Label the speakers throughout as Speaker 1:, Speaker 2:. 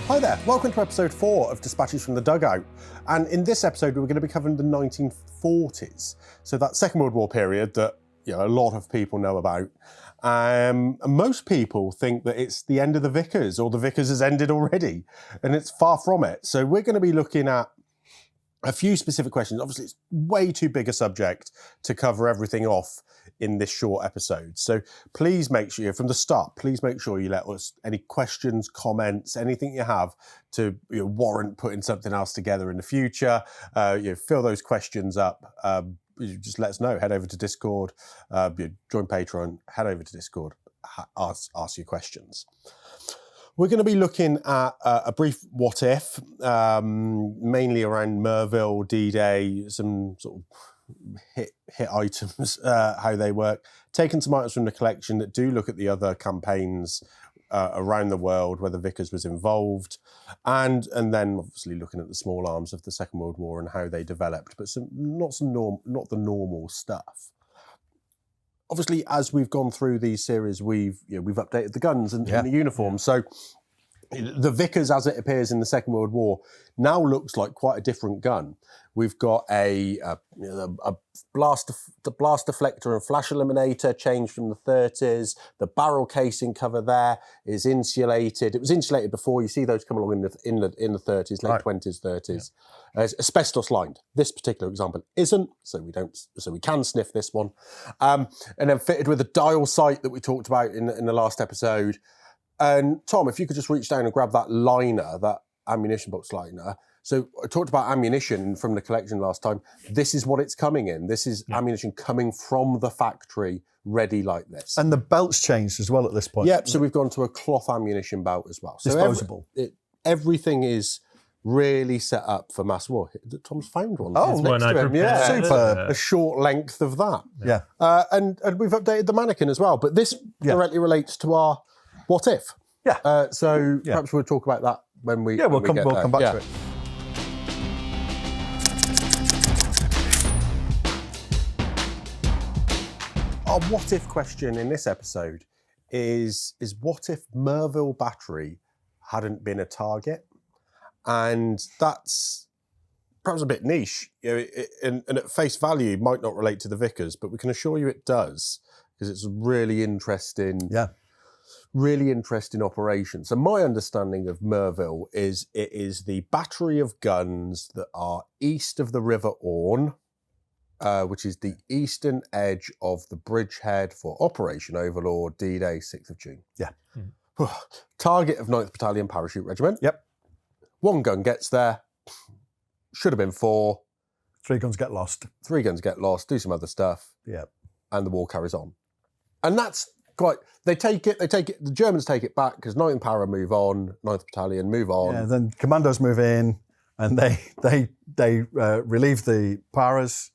Speaker 1: Hi there, welcome to episode 4 of Dispatches from the Dugout. And in this episode, we're going to be covering the 1940s. So that Second World War period that a lot of people know about. Most people think that it's the end of the Vickers, or the Vickers has ended already, and it's far from it. So we're going to be looking at a few specific questions. Obviously, it's way too big a subject to cover everything off in this short episode. So please make sure, from the start, please make sure you let us, any questions, comments, anything you have to warrant putting something else together in the future. Fill those questions up. Just let us know. Head over to Discord, join Patreon, head over to Discord, ask your questions. We're going to be looking at a brief what if, mainly around Merville, D-Day, some sort of hit items, how they work, taking some items from the collection that do look at the other campaigns around the world where the Vickers was involved, and then obviously looking at the small arms of the Second World War and how they developed, but not the normal stuff. Obviously, as we've gone through these series, we've updated the guns and the uniforms. So the Vickers, as it appears in the Second World War, now looks like quite a different gun. We've got a blast deflector and flash eliminator changed from the 30s. The barrel casing cover there is insulated. It was insulated before. You see those come along in the 30s, late 20s, 30s. Yeah. It's asbestos lined. This particular example isn't, so we can sniff this one. And then fitted with a dial sight that we talked about in the last episode. And Tom, if you could just reach down and grab that liner, that ammunition box liner. So I talked about ammunition from the collection last time. This is what it's coming in. This is ammunition coming from the factory, ready like this.
Speaker 2: And the belt's changed as well at this point.
Speaker 1: Yep, so we've gone to a cloth ammunition belt as well. So
Speaker 2: disposable.
Speaker 1: Everything is really set up for mass war. Tom's found one.
Speaker 2: Oh,
Speaker 1: next to him. Yeah,
Speaker 2: superb.
Speaker 1: A short length of that.
Speaker 2: Yeah.
Speaker 1: And we've updated the mannequin as well. But this directly relates to our what if.
Speaker 2: Yeah.
Speaker 1: So perhaps we'll talk about that when we
Speaker 2: we'll come back to it.
Speaker 1: Our what if question in this episode is what if Merville Battery hadn't been a target? And that's perhaps a bit niche, and at face value might not relate to the Vickers, but we can assure you it does, because it's a really interesting operation. So my understanding of Merville is it is the battery of guns that are east of the River Orne, which is the eastern edge of the bridgehead for Operation Overlord, D-Day, 6th of June.
Speaker 2: Yeah.
Speaker 1: Target of 9th Battalion Parachute Regiment.
Speaker 2: Yep.
Speaker 1: One gun gets there. Should have been 4.
Speaker 2: 3 guns get lost.
Speaker 1: 3 guns get lost, do some other stuff.
Speaker 2: Yep.
Speaker 1: And the war carries on. And that's quite, they take it, the Germans take it back because 9th Para move on, 9th Battalion move on.
Speaker 2: Yeah, then commandos move in and they relieve the Paras,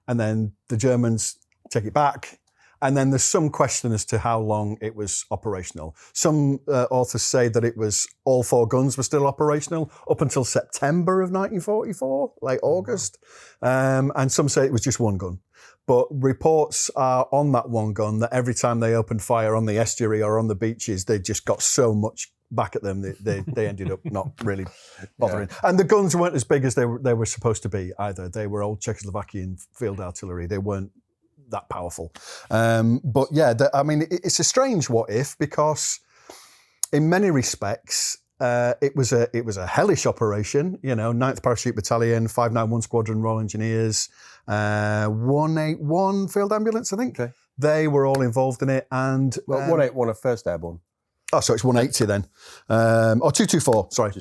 Speaker 2: and then the Germans take it back. And then there's some question as to how long it was operational. Some authors say that it was all 4 guns were still operational up until September of 1944, late August. And some say it was just 1 gun. But reports are on that 1 gun that every time they opened fire on the estuary or on the beaches, they just got so much back at them that they ended up not really bothering. Yeah. And the guns weren't as big as they were supposed to be either. They were old Czechoslovakian field artillery. They weren't that powerful. But yeah, it's a strange what if, because in many respects, it was a hellish operation. 9th Parachute Battalion, 591 Squadron Royal Engineers, 181 Field Ambulance, I think. Okay. They were all involved in it. And
Speaker 1: 181 of 1st Airborne.
Speaker 2: Oh, so it's 180 then. Or 224, sorry.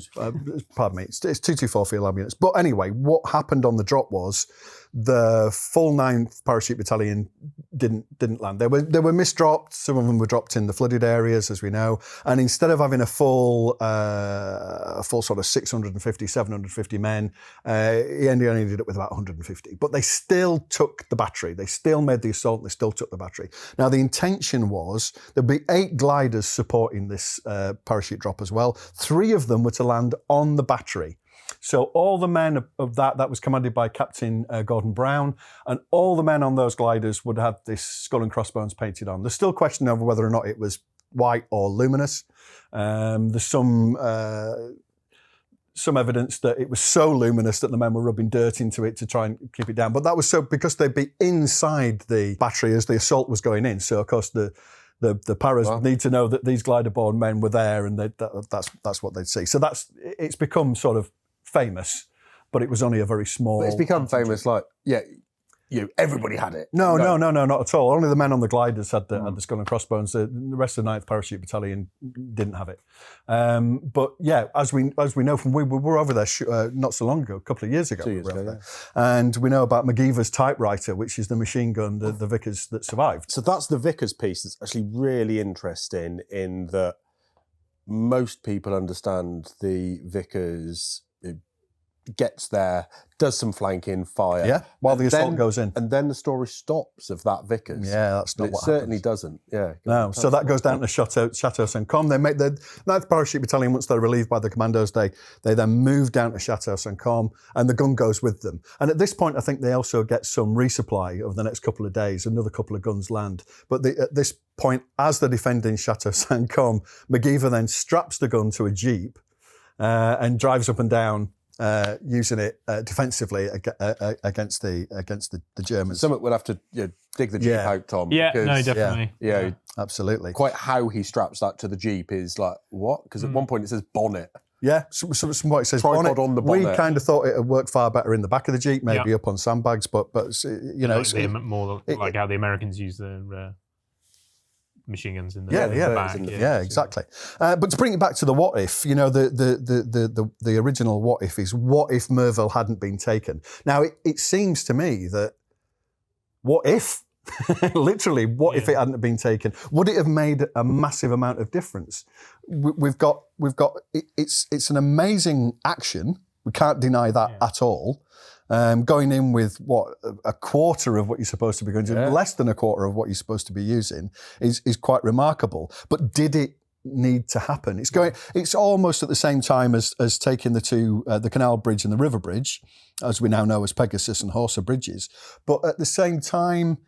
Speaker 2: Pardon me. It's 224 Field Ambulance. But anyway, what happened on the drop was the full 9th Parachute Battalion didn't land. They were misdropped. Some of them were dropped in the flooded areas, as we know. And instead of having a full sort of 650, 750 men, he only ended up with about 150. But they still took the battery. They still made the assault. They still took the battery. Now, the intention was there'd be 8 gliders supporting this parachute drop as well. 3 of them were to land on the battery. So all the men of that was commanded by Captain Gordon Brown, and all the men on those gliders would have this skull and crossbones painted on. There's still question over whether or not it was white or luminous. There's some some evidence that it was so luminous that the men were rubbing dirt into it to try and keep it down. But that was so because they'd be inside the battery as the assault was going in. So of course the paras need to know that these glider-borne men were there, and that's what they'd see. So it's become sort of famous, but it was only a very small.
Speaker 1: But it's become famous, like everybody had it.
Speaker 2: No, not at all. Only the men on the gliders had the skull and crossbones. The rest of the 9th Parachute Battalion didn't have it. But yeah, as we know from we were over there not so long ago, a couple of years ago.
Speaker 1: 2 years ago, yeah.
Speaker 2: And we know about McGeever's typewriter, which is the machine gun, the Vickers that survived.
Speaker 1: So that's the Vickers piece that's actually really interesting in that most people understand the Vickers gets there, does some flanking fire.
Speaker 2: Yeah, while the assault goes in.
Speaker 1: And then the story stops of that Vickers.
Speaker 2: Yeah, that's not
Speaker 1: what
Speaker 2: what
Speaker 1: certainly
Speaker 2: happens.
Speaker 1: Doesn't. Yeah.
Speaker 2: No, so that goes down to Chateau Saint-Côme. They make the 9th Parachute Battalion, once they're relieved by the commandos, they then move down to Chateau Saint-Côme, and the gun goes with them. And at this point, I think they also get some resupply over the next couple of days. Another couple of guns land. But at this point, as they're defending Chateau Saint-Côme, McGeever then straps the gun to a jeep and drives up and down, using it defensively against the Germans.
Speaker 1: Something we'll have to dig the jeep out, Tom.
Speaker 3: Yeah,
Speaker 1: because,
Speaker 3: no, definitely.
Speaker 1: Yeah,
Speaker 2: absolutely.
Speaker 1: Quite how he straps that to the jeep is like, what? Because at one point it says bonnet.
Speaker 2: Yeah, some what it says
Speaker 1: Tripod on the bonnet.
Speaker 2: We kind of thought it would work far better in the back of the jeep, maybe up on sandbags, but you know,
Speaker 3: it's more like how the Americans use their machine guns in the back.
Speaker 2: Yeah, exactly. But to bring it back to the what if, you know, the original what if is what if Merville hadn't been taken. Now it seems to me that what if, literally, what if it hadn't been taken? Would it have made a massive amount of difference? We've got it's an amazing action. We can't deny that at all. Going in with a quarter of what you're supposed to be going to, less than a quarter of what you're supposed to be using, is quite remarkable. But did it need to happen? It's almost at the same time as taking the Canal Bridge and the River Bridge, as we now know as Pegasus and Horsa bridges. But at the same time,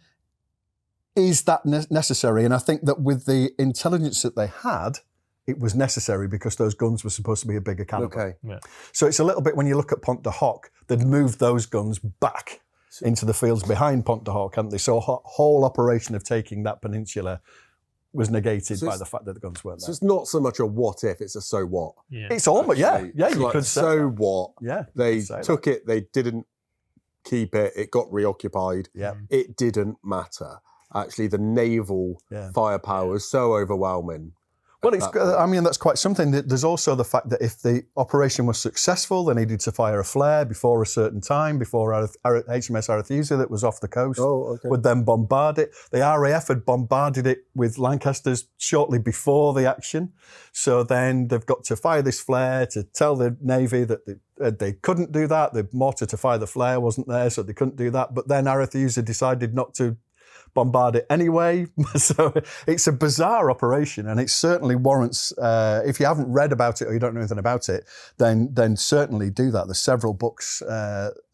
Speaker 2: is that necessary? And I think that with the intelligence that they had, it was necessary because those guns were supposed to be a bigger caliber.
Speaker 1: Okay.
Speaker 3: Yeah.
Speaker 2: So it's a little bit when you look at Pont de Hoc, they'd moved those guns back into the fields behind Pont de Hoc, hadn't they? So a whole operation of taking that peninsula was negated by the fact that the guns weren't there.
Speaker 1: So it's not so much a what if, it's a so what.
Speaker 3: Yeah.
Speaker 2: It's almost, you
Speaker 1: like,
Speaker 2: could say
Speaker 1: so
Speaker 2: that.
Speaker 1: what?
Speaker 2: Yeah.
Speaker 1: They took it, they didn't keep it, it got reoccupied.
Speaker 2: Yeah.
Speaker 1: It didn't matter. Actually, the naval firepower was so overwhelming.
Speaker 2: Well, that's quite something. There's also the fact that if the operation was successful, they needed to fire a flare before a certain time, before HMS Arethusa that was off the coast would then bombard it. The RAF had bombarded it with Lancasters shortly before the action. So then they've got to fire this flare to tell the Navy that they couldn't do that. The mortar to fire the flare wasn't there, so they couldn't do that. But then Arethusa decided not to bombard it anyway. So it's a bizarre operation, and it certainly warrants, if you haven't read about it or you don't know anything about it, then certainly do that. There's several books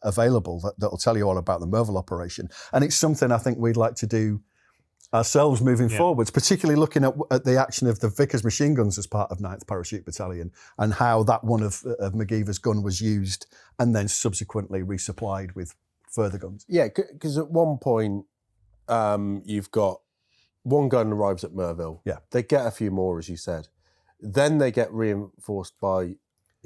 Speaker 2: available that'll tell you all about the Merville operation. And it's something I think we'd like to do ourselves moving forwards, particularly looking at the action of the Vickers machine guns as part of 9th Parachute Battalion and how that one of McGeever's gun was used and then subsequently resupplied with further guns.
Speaker 1: Yeah, because at one point, you've got one gun arrives at Merville.
Speaker 2: Yeah.
Speaker 1: They get a few more, as you said. Then they get reinforced by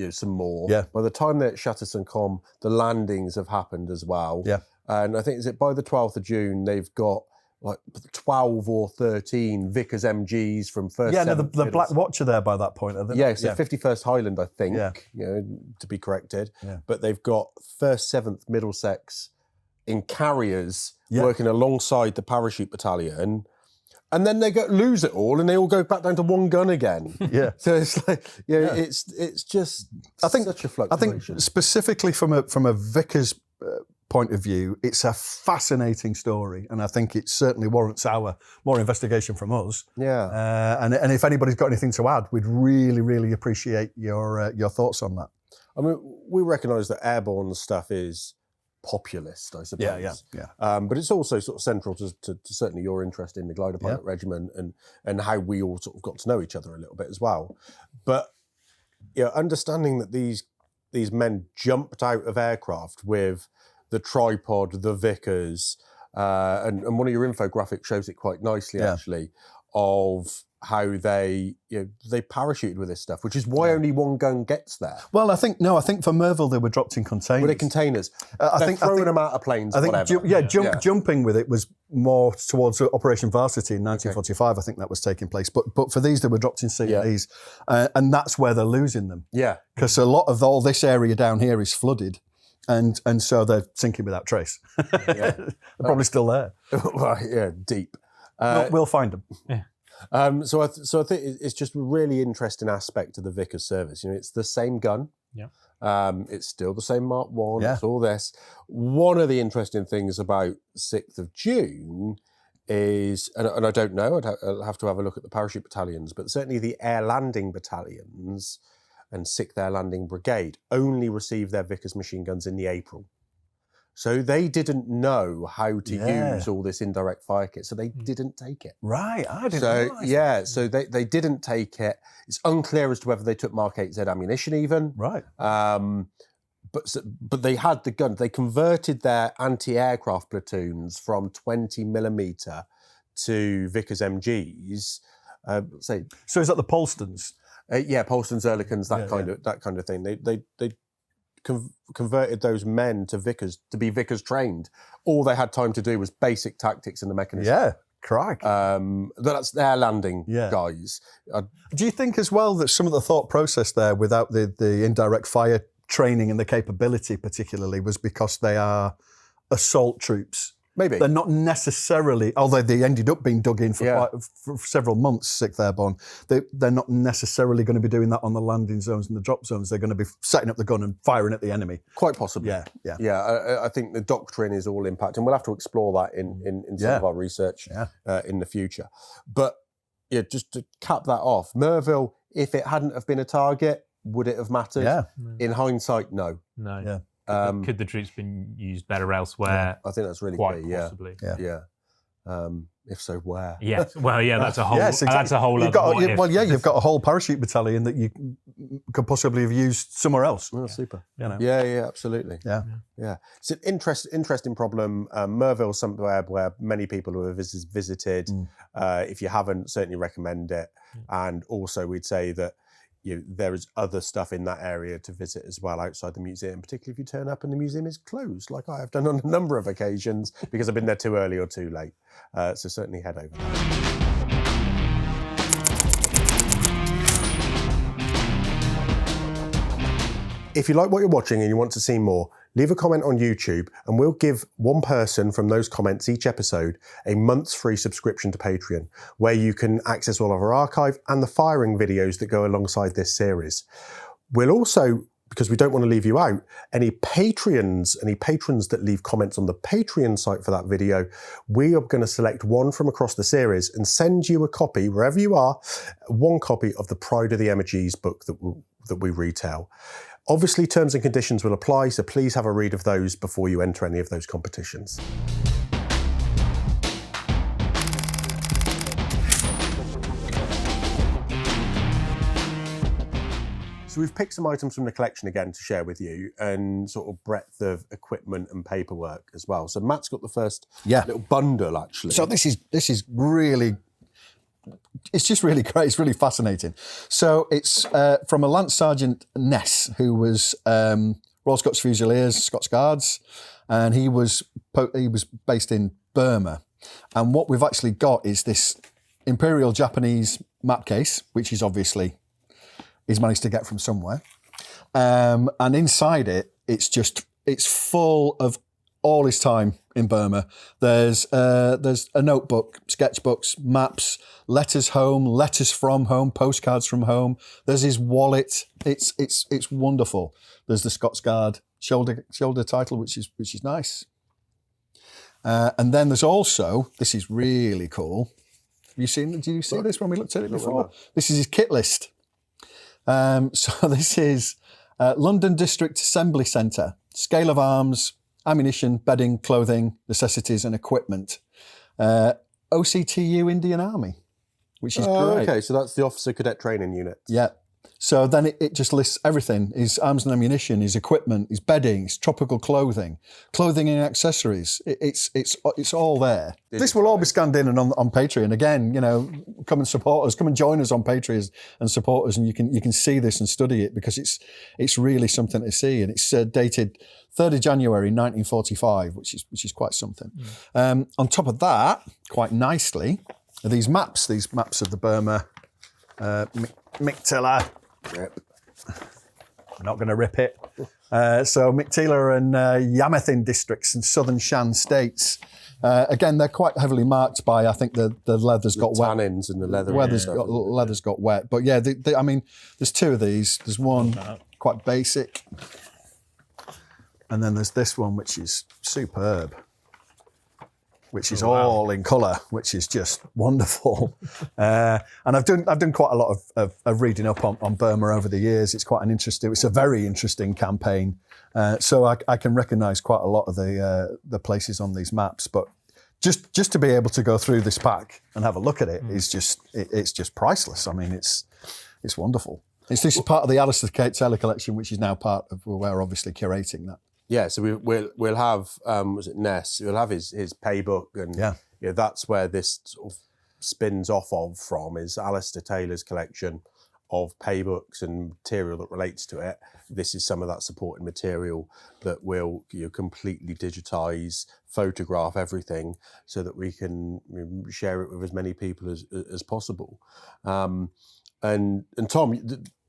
Speaker 1: some more.
Speaker 2: Yeah.
Speaker 1: By the time they're at Chateau Saint-Côme, the landings have happened as well.
Speaker 2: Yeah.
Speaker 1: And I think, by the 12th of June, they've got like 12 or 13 Vickers MGs from first.
Speaker 2: Yeah, no, the Black Watch are there by that point, are they?
Speaker 1: Yeah, so 51st Highland, I think,
Speaker 2: Yeah.
Speaker 1: to be corrected.
Speaker 2: Yeah.
Speaker 1: But they've got 1st, 7th Middlesex in carriers working alongside the parachute battalion, and then they lose it all, and they all go back down to one gun again.
Speaker 2: Yeah.
Speaker 1: So it's like, it's just such a fluctuation.
Speaker 2: I think specifically from a Vickers point of view, it's a fascinating story, and I think it certainly warrants more investigation from us.
Speaker 1: Yeah.
Speaker 2: And if anybody's got anything to add, we'd really, really appreciate your thoughts on that.
Speaker 1: I mean, we recognise that airborne stuff is populist, I suppose.
Speaker 2: Yeah.
Speaker 1: But it's also sort of central to certainly your interest in the Glider Pilot Regiment and how we all sort of got to know each other a little bit as well. But understanding that these these men jumped out of aircraft with the tripod, the Vickers, and one of your infographics shows it quite nicely, actually, of how they parachuted with this stuff, which is why only one gun gets there.
Speaker 2: Well, I think for Merville they were dropped in containers.
Speaker 1: Were they containers? I think throwing them out of planes.
Speaker 2: I think
Speaker 1: whatever.
Speaker 2: Jumping with it was more towards Operation Varsity in 1945. I think that was taking place. But for these, they were dropped in CLEs, and that's where they're losing them. Yeah, because a lot of all this area down here is flooded. And so they're sinking without trace. They're probably still there.
Speaker 1: Well, yeah, deep.
Speaker 2: We'll find them.
Speaker 1: Yeah. So I think it's just a really interesting aspect of the Vickers service. It's the same gun.
Speaker 3: Yeah.
Speaker 1: It's still the same Mark 1.
Speaker 2: Yeah.
Speaker 1: It's all this. One of the interesting things about 6th of June is, and I don't know, I'll have to have a look at the parachute battalions, but certainly the air landing battalions and 6th Air Landing Brigade only received their Vickers machine guns in the April. So they didn't know how to use all this indirect fire kit, so they didn't take it.
Speaker 2: Right, I didn't realise
Speaker 1: that. So they didn't take it. It's unclear as to whether they took Mark 8Z ammunition even.
Speaker 2: Right.
Speaker 1: But they had the gun. They converted their anti-aircraft platoons from 20mm to Vickers MGs.
Speaker 2: So is that the Polstons?
Speaker 1: Polstons, Ehrlichans, that kind of thing. They converted those men to Vickers to be Vickers trained. All they had time to do was basic tactics in the mechanism.
Speaker 2: Yeah, crikey.
Speaker 1: That's their landing guys.
Speaker 2: Do you think as well that some of the thought process there, without the indirect fire training and the capability particularly, was because they are assault troops?
Speaker 1: Maybe.
Speaker 2: They're not necessarily, although they ended up being dug in for several months, 6th Airborne, they're not necessarily going to be doing that on the landing zones and the drop zones. They're going to be setting up the gun and firing at the enemy.
Speaker 1: Quite possibly.
Speaker 2: Yeah.
Speaker 1: I think the doctrine is all impacting. We'll have to explore that in some of our research in the future. But just to cap that off, Merville, if it hadn't have been a target, would it have mattered?
Speaker 2: Yeah.
Speaker 1: In hindsight, no.
Speaker 3: No.
Speaker 2: Yeah.
Speaker 3: Could the troops been used better elsewhere?
Speaker 1: I think that's really
Speaker 3: quite
Speaker 1: key.
Speaker 3: Possibly.
Speaker 1: Yeah. If so, where?
Speaker 3: Yes. Well, that's a whole.
Speaker 2: Yes, exactly.
Speaker 3: That's a whole.
Speaker 2: You've got a whole parachute battalion that you could possibly have used somewhere else.
Speaker 1: Oh, super.
Speaker 2: Yeah,
Speaker 1: absolutely.
Speaker 2: Yeah.
Speaker 1: It's an interesting problem. Merville's somewhere where many people who have visited. If you haven't, certainly recommend it. And also, we'd say that there is other stuff in that area to visit as well outside the museum, particularly if you turn up and the museum is closed, like I have done on a number of occasions because I've been there too early or too late. So certainly head over there. If you like what you're watching and you want to see more, leave a comment on YouTube and we'll give one person from those comments each episode a month's free subscription to Patreon, where you can access all of our archive and the firing videos that go alongside this series. We'll also, because we don't want to leave you out, any patrons that leave comments on the Patreon site for that video, we are going to select one from across the series and send you a copy, wherever you are, one copy of the Pride of the Emigés book that we retail. Obviously, terms and conditions will apply, so please have a read of those before you enter any of those competitions. So we've picked some items from the collection again to share with you, and sort of breadth of equipment and paperwork as well. So Matt's got the first little bundle, actually.
Speaker 2: So this is really... It's just really great. It's really fascinating. So it's from a Lance Sergeant Ness, who was Royal Scots Fusiliers, Scots Guards, and he was based in Burma. And what we've actually got is this Imperial Japanese map case, which is obviously he's managed to get from somewhere. And inside it, it's full of all his time in Burma. There's a notebook, sketchbooks, maps, letters home, letters from home, postcards from home. There's his wallet. It's wonderful. There's the Scots Guard shoulder title, which is nice. And then there's also, this is really cool. Did you see this when we looked at it before? This is his kit list. So this is London District Assembly Centre, scale of arms, ammunition, bedding, clothing, necessities and equipment. OCTU Indian Army, which is great.
Speaker 1: Okay, so that's the Officer Cadet Training Unit.
Speaker 2: Yeah. So then it just lists everything: his arms and ammunition, his equipment, his bedding, his tropical clothing and accessories. It's all there. This will all be scanned in and on Patreon. Again, come and support us. Come and join us on Patreon and support us, and you can see this and study it, because it's really something to see. And it's dated 3rd of January 1945, which is quite something. On top of that, quite nicely, are these maps of the Burma Miktila.
Speaker 1: Rip.
Speaker 2: I'm not going to rip it. So Miktila and Yamethin districts in southern Shan states. Again, they're quite heavily marked by, I think, the leather's got wet.
Speaker 1: Tannins and the leather.
Speaker 2: Leather's got wet. But yeah, I mean, there's two of these. There's one quite basic, and then there's this one which is superb, which is all in colour, which is just wonderful. And I've done quite a lot of reading up on Burma over the years. It's a very interesting campaign. So I can recognise quite a lot of the places on these maps. But just to be able to go through this pack and have a look at it is just priceless. I mean, it's wonderful. This is part of the Alistair Taylor collection, which is now part of, we're obviously curating that.
Speaker 1: Yeah, so we'll have was it Ness? We'll have his paybook, and that's where this sort of spins off from is Alistair Taylor's collection of paybooks and material that relates to it. This is some of that supporting material that will completely digitise, photograph everything, so that we can share it with as many people as possible. And Tom,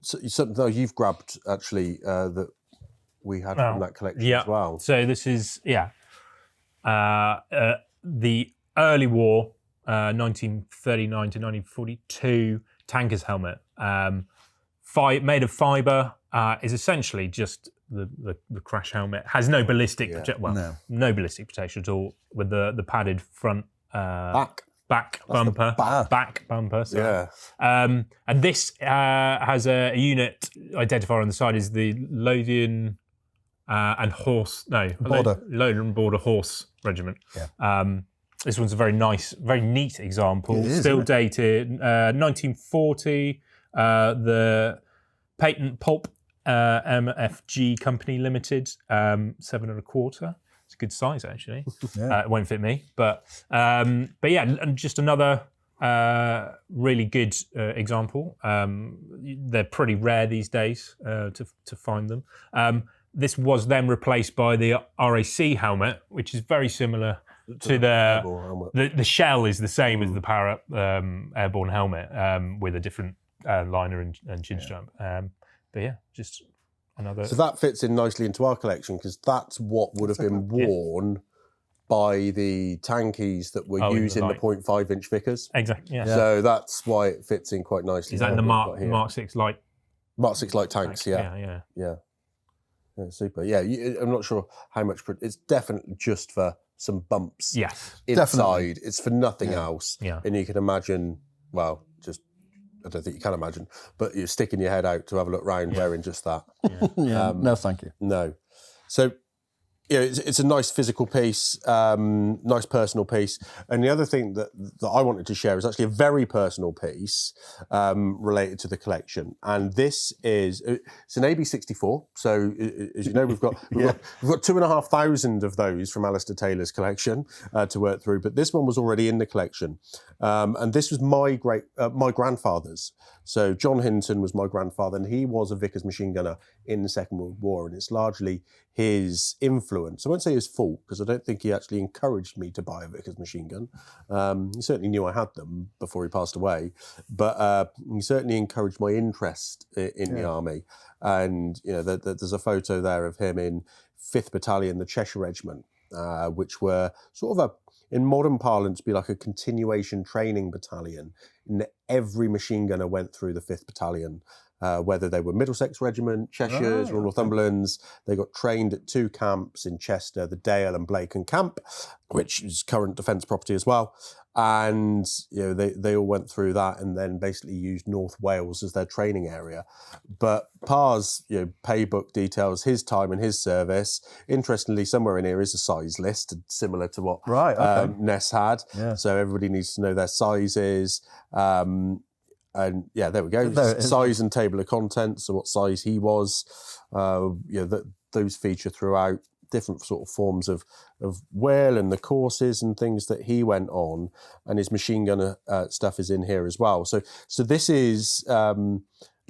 Speaker 1: something you've grabbed actually that we had from that collection as well.
Speaker 3: So this is the early war, 1939 to 1942 tanker's helmet, made of fibre. Is essentially just the crash helmet. Has no ballistic no ballistic protection at all, with the padded front back bumper. Back bumper. Sorry.
Speaker 1: Yeah.
Speaker 3: And this has a unit identifier on the side, is the Lothian and Lowland Border Horse Regiment. Yeah. This one's a very nice, very neat example. Still dated 1940. The patent pulp MFG Company Limited, 7.25. It's a good size actually. It won't fit me, but yeah, and just another really good example. They're pretty rare these days to find them. This was then replaced by the RAC helmet, which is very similar to the shell is the same as the Para airborne helmet, with a different liner and chin strap. But yeah, just another.
Speaker 1: So that fits in nicely into our collection, because that's what would have been worn by the tankies that were using the 0.5-inch Vickers.
Speaker 3: Exactly. Yeah.
Speaker 1: So that's why it fits in quite nicely.
Speaker 3: Is that in the Mark 6 light?
Speaker 1: Mark 6 light tanks. Yeah, super. Yeah, I'm not sure how much. It's definitely just for some bumps.
Speaker 3: Yes,
Speaker 1: inside. Definitely. It's for nothing else.
Speaker 3: Yeah.
Speaker 1: And you can imagine. Well, just I don't think you can imagine, but you're sticking your head out to have a look round wearing just that.
Speaker 2: Yeah. No, thank you.
Speaker 1: No. So, it's a nice physical piece, nice personal piece. And the other thing that I wanted to share is actually a very personal piece related to the collection. And this is, it's an AB64. So as you know, we've got 2,500 of those from Alistair Taylor's collection to work through. But this one was already in the collection. And this was my grandfather's. So John Hinton was my grandfather, and he was a Vickers machine gunner in the Second World War. And it's largely his influence. I won't say his fault, because I don't think he actually encouraged me to buy a Vickers machine gun. He certainly knew I had them before he passed away, but he certainly encouraged my interest in the army. And there's a photo there of him in 5th Battalion, the Cheshire Regiment, which were sort of in modern parlance, be like a continuation training battalion. And every machine gunner went through the 5th Battalion. Whether they were Middlesex Regiment, Cheshires, or Northumberlands, they got trained at 2 camps in Chester, the Dale and Blacon Camp, which is current defence property as well. And they all went through that, and then basically used North Wales as their training area. But Parr's paybook details his time and his service. Interestingly, somewhere in here is a size list, similar to what Ness had. Yeah. So everybody needs to know their sizes. And yeah, there we go. Size and table of contents, so what size he was. Those feature throughout. Different sort of forms of Will and the courses and things that he went on, and his machine gun stuff is in here as well. So this is a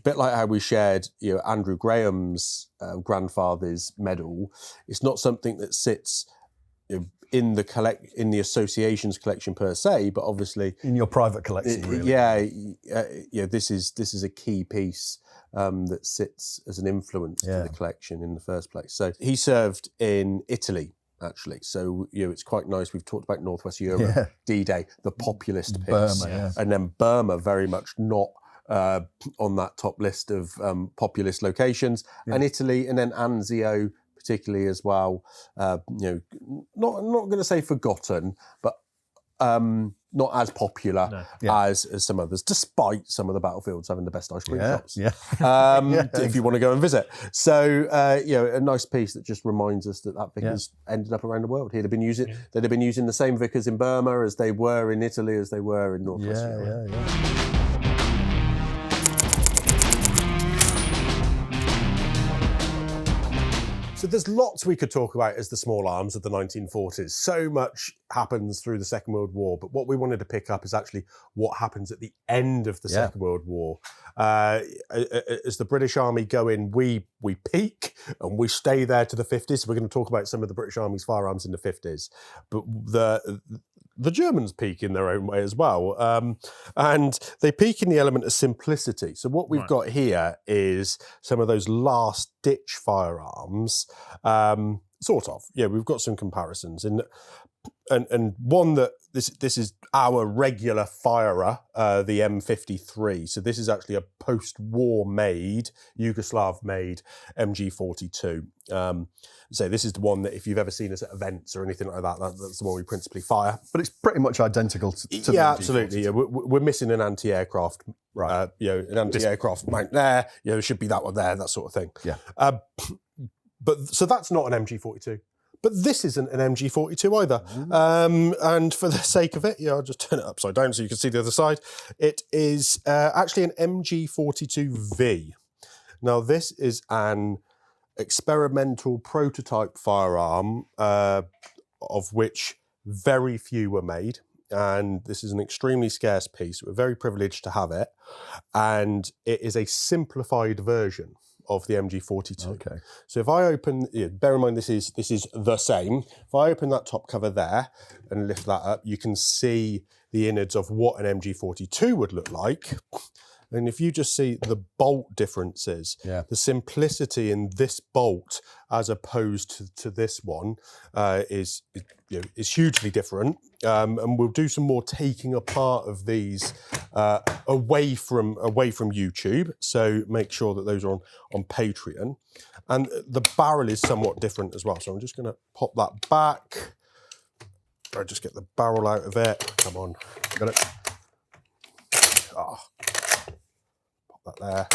Speaker 1: bit like how we shared, Andrew Graham's grandfather's medal. It's not something that sits in the association's collection per se, but obviously
Speaker 2: in your private collection.
Speaker 1: This is a key piece that sits as an influence to the collection in the first place. So he served in Italy, actually. So it's quite nice. We've talked about Northwest Europe, D-Day, the populist piece,
Speaker 2: Burma,
Speaker 1: and then Burma very much not on that top list of populist locations, and Italy, and then Anzio particularly as well. Not going to say forgotten, but not as popular as some others, despite some of the battlefields having the best ice cream shops. If you want to go and visit. So, a nice piece that just reminds us that Vickers ended up around the world. They'd have been using the same Vickers in Burma as they were in Italy, as they were in Northwest Europe. So there's lots we could talk about as the small arms of the 1940s. So much happens through the Second World War, but what we wanted to pick up is actually what happens at the end of the Second World War. As the British Army go in, we peak and we stay there to the 50s. So we're going to talk about some of the British Army's firearms in the 50s. But the Germans peak in their own way as well. And they peak in the element of simplicity. So what we've got here is some of those last-ditch firearms, sort of. Yeah, we've got some comparisons. And one that, this is our regular firer, the M53. So this is actually a post-war made, Yugoslav-made MG42. So this is the one that if you've ever seen us at events or anything like that, that's the one we principally fire.
Speaker 2: But it's pretty much identical to the MG42.
Speaker 1: Absolutely. Yeah, we're missing an anti-aircraft, an anti-aircraft mount there. It should be that one there, that sort of thing.
Speaker 2: Yeah.
Speaker 1: But so that's not an MG42. But this isn't an MG42 either. And for the sake of it, I'll just turn it upside down so you can see the other side. It is actually an MG42V. Now, this is an experimental prototype firearm of which very few were made. And this is an extremely scarce piece. We're very privileged to have it. And it is a simplified version of the MG42.
Speaker 2: Okay.
Speaker 1: So if I open, bear in mind this is the same. If I open that top cover there and lift that up, you can see the innards of what an MG42 would look like. And if you just see the bolt differences, the simplicity in this bolt as opposed to this one is hugely different. And we'll do some more taking apart of these away from YouTube. So make sure that those are on Patreon. And the barrel is somewhat different as well. So I'm just going to pop that back. I'll just get the barrel out of it. Come on, got it. That there.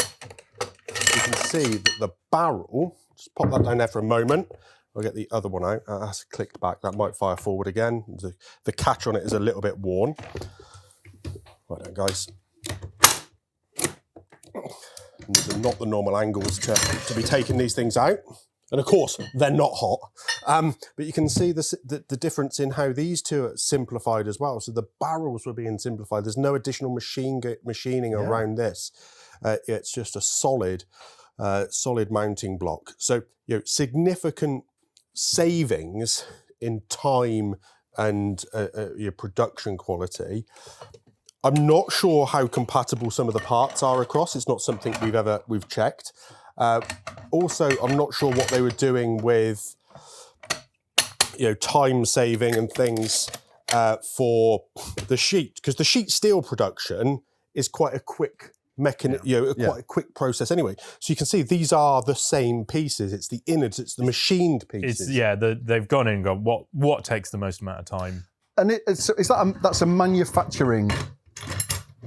Speaker 1: You can see that the barrel, just pop that down there for a moment. I'll get the other one out. That's clicked back. That might fire forward again. The catch on it is a little bit worn. Right then, guys. And these are not the normal angles to be taking these things out. And of course, they're not hot. But you can see the difference in how these two are simplified as well. So the barrels were being simplified. There's no additional machining around this. It's just a solid mounting block. So significant savings in time and your production quality. I'm not sure how compatible some of the parts are across. It's not something we've checked. Also, I'm not sure what they were doing with time saving and things for the sheet, because the sheet steel production is quite a quick quite a quick process anyway. So you can see these are the same pieces. It's the innards, it's the machined pieces.
Speaker 3: They've gone in and gone, what takes the most amount of time?
Speaker 2: And that's a manufacturing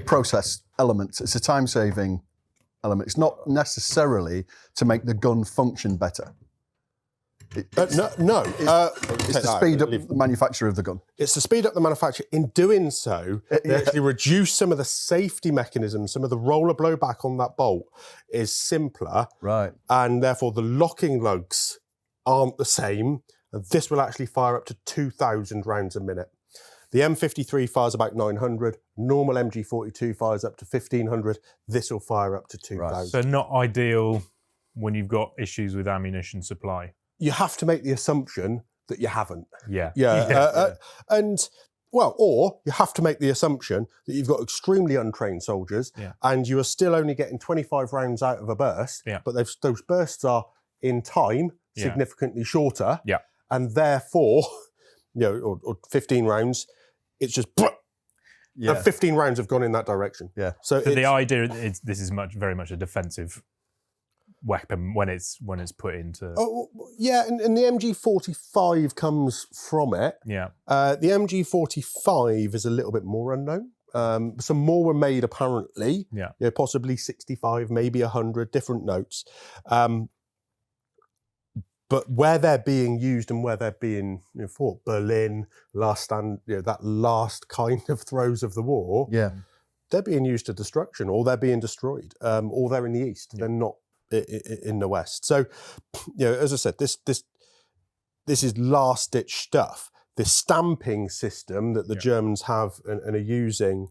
Speaker 2: process element. It's a time-saving element. It's not necessarily to make the gun function better.
Speaker 1: No.
Speaker 2: It's to speed up the manufacture of the gun.
Speaker 1: It's to speed up the manufacture. In doing so, they actually reduce some of the safety mechanisms. Some of the roller blowback on that bolt is simpler.
Speaker 2: Right.
Speaker 1: And therefore, the locking lugs aren't the same. And this will actually fire up to 2,000 rounds a minute. The M53 fires about 900. Normal MG42 fires up to 1,500. This will fire up to 2,000.
Speaker 3: Right. So not ideal when you've got issues with ammunition supply.
Speaker 1: You have to make the assumption that you haven't.
Speaker 3: Yeah.
Speaker 1: Or you have to make the assumption that you've got extremely untrained soldiers and you are still only getting 25 rounds out of a burst, but those bursts are in time significantly shorter, and therefore, or 15 rounds, it's just, and 15 rounds have gone in that direction.
Speaker 2: Yeah.
Speaker 3: So the idea is this is very much a defensive weapon when it's put into.
Speaker 1: And the MG45 comes from it.
Speaker 3: Yeah.
Speaker 1: The MG45 is a little bit more unknown. Some more were made apparently.
Speaker 3: Yeah.
Speaker 1: Possibly 65, maybe 100 different notes. But where they're being used and where they're being fought, Berlin, that last kind of throes of the war.
Speaker 2: Yeah.
Speaker 1: They're being used to destruction, or they're being destroyed, or they're in the east. They're not in the west. So, as I said, this is last ditch stuff. This stamping system that the Germans have and are using,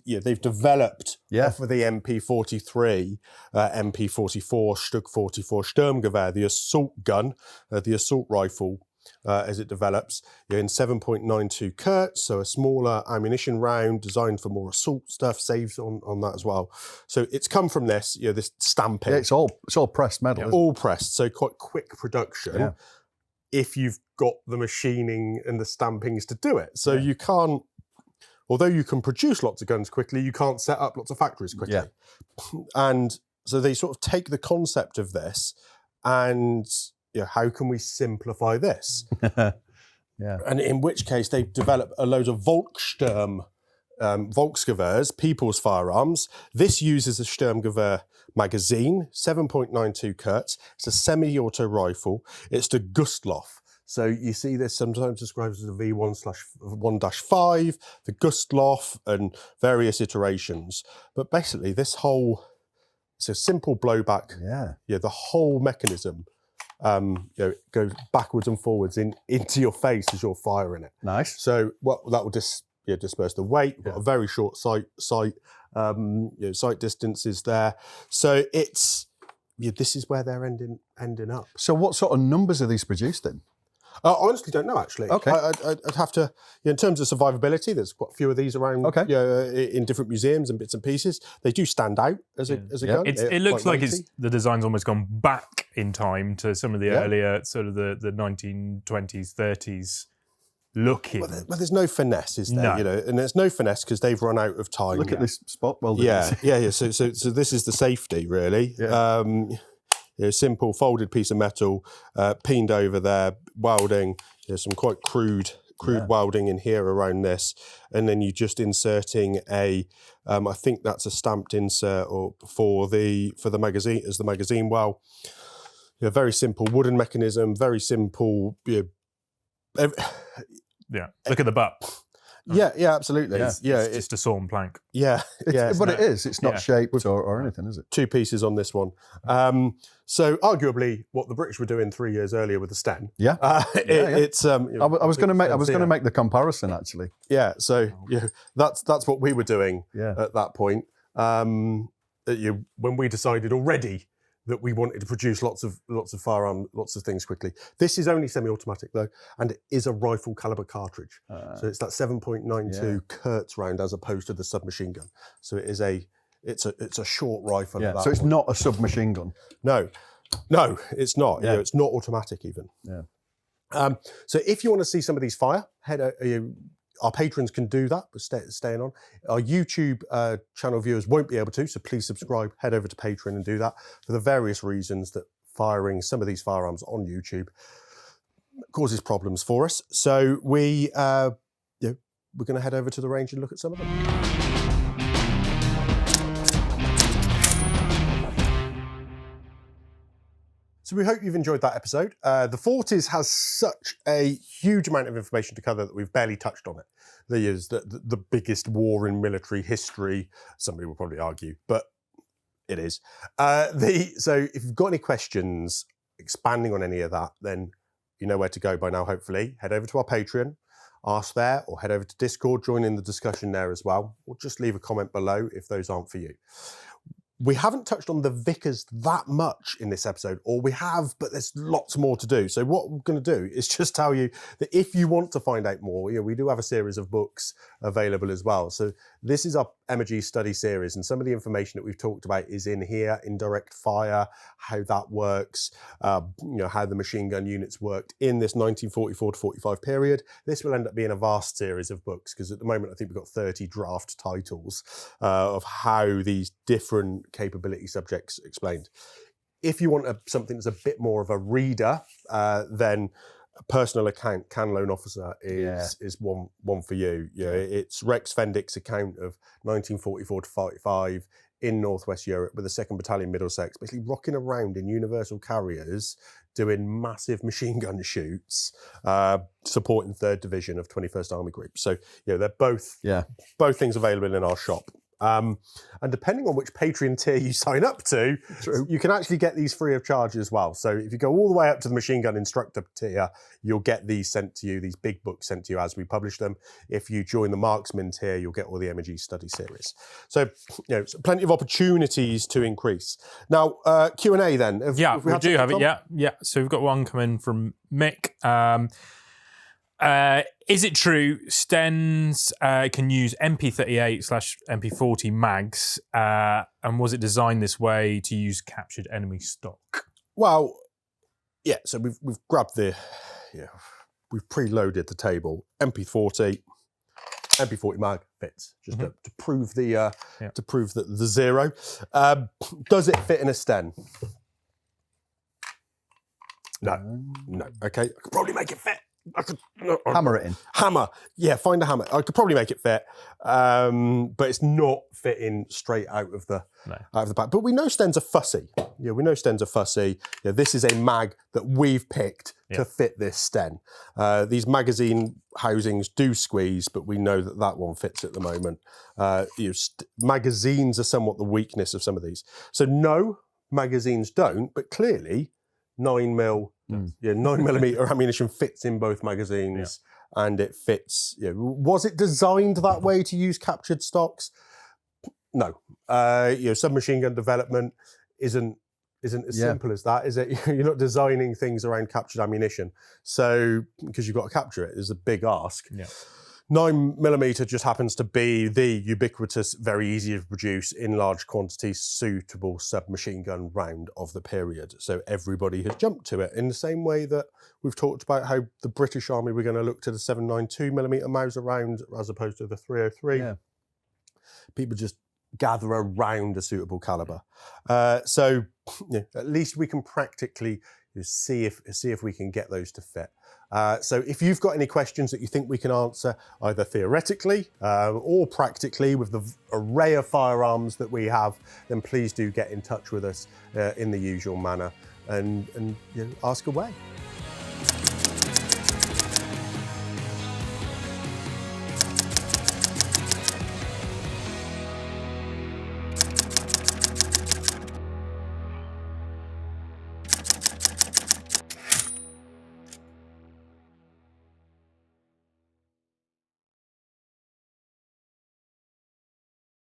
Speaker 1: they've developed for the MP43, MP44, Stug 44 Sturmgewehr, the assault gun, the assault rifle, as it develops, in 7.92 Kurtz, so a smaller ammunition round designed for more assault stuff, saves on that as well. So it's come from this, this stamping.
Speaker 2: Yeah, it's all pressed metal.
Speaker 1: All pressed, so quite quick production if you've got the machining and the stampings to do it. So you can't, although you can produce lots of guns quickly, you can't set up lots of factories quickly.
Speaker 2: Yeah.
Speaker 1: And so they sort of take the concept of this and how can we simplify this? And in which case they've developed a load of Volkssturm, Volksgewehrs, people's firearms. This uses a Sturmgewehr magazine, 7.92 Kurtz. It's a semi-auto rifle. It's the Gustloff. So you see this sometimes described as the V1-5, the Gustloff, and various iterations. But basically, it's a simple blowback. The whole mechanism goes backwards and forwards into your face as you're firing it.
Speaker 2: Nice.
Speaker 1: So that will disperse the weight. Got a very short sight distances there. So it's this is where they're ending up.
Speaker 2: So what sort of numbers are these produced in?
Speaker 1: I honestly don't know, actually.
Speaker 2: Okay.
Speaker 1: I'd have to, in terms of survivability, there's quite a few of these around in different museums and bits and pieces. They do stand out as a gun.
Speaker 3: It looks like the design's almost gone back in time to some of the earlier, sort of the 1920s, 30s looking.
Speaker 1: Well, there's no finesse, is there?
Speaker 3: No.
Speaker 1: And there's no finesse because they've run out of time.
Speaker 2: Look at this spot welding.
Speaker 1: Yeah. So this is the safety, really.
Speaker 2: Yeah.
Speaker 1: Simple folded piece of metal, peened over there, welding. Some quite crude welding in here around this, and then you just inserting I think that's a stamped insert or for the magazine as the magazine well. Very simple wooden mechanism, very simple.
Speaker 3: Look at the butt.
Speaker 1: Yeah, absolutely.
Speaker 3: It's just a sawn plank.
Speaker 2: But it is. It's not shaped or anything, is it?
Speaker 1: Two pieces on this one. So arguably, what the British were doing 3 years earlier with the Sten. It's.
Speaker 2: I was going to make the comparison actually.
Speaker 1: Yeah. So that's what we were doing at that point. When we decided already that we wanted to produce lots of firearms, lots of things quickly. This is only semi-automatic though, and it is a rifle caliber cartridge. So it's that 7.92 Kurtz round as opposed to the submachine gun. So it's a short rifle.
Speaker 2: Yeah. So it's not a submachine gun.
Speaker 1: No, it's not.
Speaker 2: Yeah.
Speaker 1: It's not automatic even.
Speaker 2: Yeah.
Speaker 1: So if you want to see some of these fire, our patrons can do that, but staying on. Our YouTube channel viewers won't be able to, so please subscribe, head over to Patreon and do that for the various reasons that firing some of these firearms on YouTube causes problems for us. So we're going to head over to the range and look at some of them. So we hope you've enjoyed that episode. The 40s has such a huge amount of information to cover that we've barely touched on it. There is the biggest war in military history. Somebody will probably argue, but it is. So if you've got any questions expanding on any of that, then you know where to go by now, hopefully. Head over to our Patreon, ask there, or head over to Discord, join in the discussion there as well, or just leave a comment below if those aren't for you. We haven't touched on the Vickers that much in this episode, or we have, but there's lots more to do. So what we're going to do is just tell you that if you want to find out more, we do have a series of books available as well. So this is our Emergy study series, and some of the information that we've talked about is in here: indirect fire, how that works, how the machine gun units worked in this 1944 to 45 period. This will end up being a vast series of books, because at the moment I think we've got 30 draft titles of how these different capability subjects explained. If you want something that's a bit more of a reader, then a personal account can loan officer is one for you. It's Rex Fendick's account of 1944 to 45 in Northwest Europe with the 2nd Battalion Middlesex, basically rocking around in Universal Carriers doing massive machine gun shoots, supporting 3rd Division of 21st Army Group. So they're both things available in our shop. And depending on which Patreon tier you sign up to, you can actually get these free of charge as well. So if you go all the way up to the machine gun instructor tier, you'll get these sent to you, these big books sent to you as we publish them. If you join the marksman tier, you'll get all the Emergy study series. So, plenty of opportunities to increase. Now, Q&A then.
Speaker 3: We do have it. Yeah. So we've got one coming from Mick. Is it true Stens can use MP38/MP40 mags, and was it designed this way to use captured enemy stock?
Speaker 1: Well, yeah. So we've grabbed we've preloaded the table. MP40 mag fits just to prove the zero. Does it fit in a Sten? No. Okay, I could probably make it fit.
Speaker 2: Hammer it in.
Speaker 1: Hammer. Yeah, find a hammer. I could probably make it fit, but it's not fitting straight out of the pack. But we know Stens are fussy. Yeah, we know Stens are fussy. Yeah, this is a mag that we've picked to fit this Sten. These magazine housings do squeeze, but we know that one fits at the moment. Magazines are somewhat the weakness of some of these. So no, magazines don't, but clearly 9mm 9mm ammunition fits in both magazines, and it fits. Was it designed that way to use captured stocks? No. Submachine gun development isn't as simple as that, is it? You're not designing things around captured ammunition. So because you've got to capture it, there's a big ask. 9mm just happens to be the ubiquitous, very easy to produce in large quantities, suitable submachine gun round of the period. So everybody has jumped to it in the same way that we've talked about how the British Army were going to look to the 7.92mm Mauser round as opposed to the 303. People just gather around a suitable caliber. So at least we can practically see if we can get those to fit. So if you've got any questions that you think we can answer, either theoretically or practically with the array of firearms that we have, then please do get in touch with us in the usual manner and ask away.